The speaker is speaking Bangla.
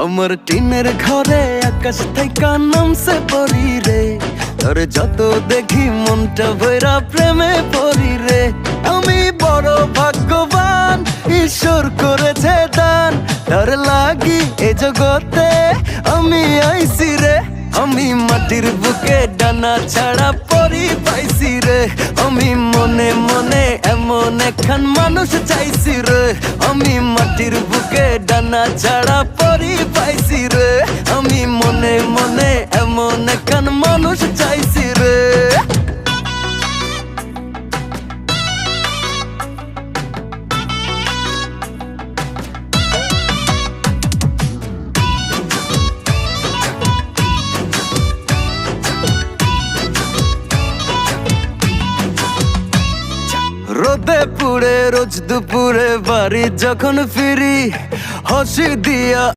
আমার টিনের ঘরে আকাশ থেকে নামছে পরি রে, তোর যত দেখি মনটা ভৈরা প্রেমে পরি রে। আমি বড় ভাগ্যবান, ঈশ্বর করেছে দান, তার লাগি এ জগতে আমি আইছি রে। আমি মাটির বুকে ডানা ছাড়া পরি পাইছি রে, আমি মনে মনে এমন একখান মানুষ চাইছি রে। আমি মাটির বুকে ডানা ছাড়া পরি পাইছি রে, আমি মনে মনে এমন একখান মানুষ চাইছি রে। রোদে পুড়ে রোজ দুপুরে বাড়ি যখন ফিরি, হাসি দিয়া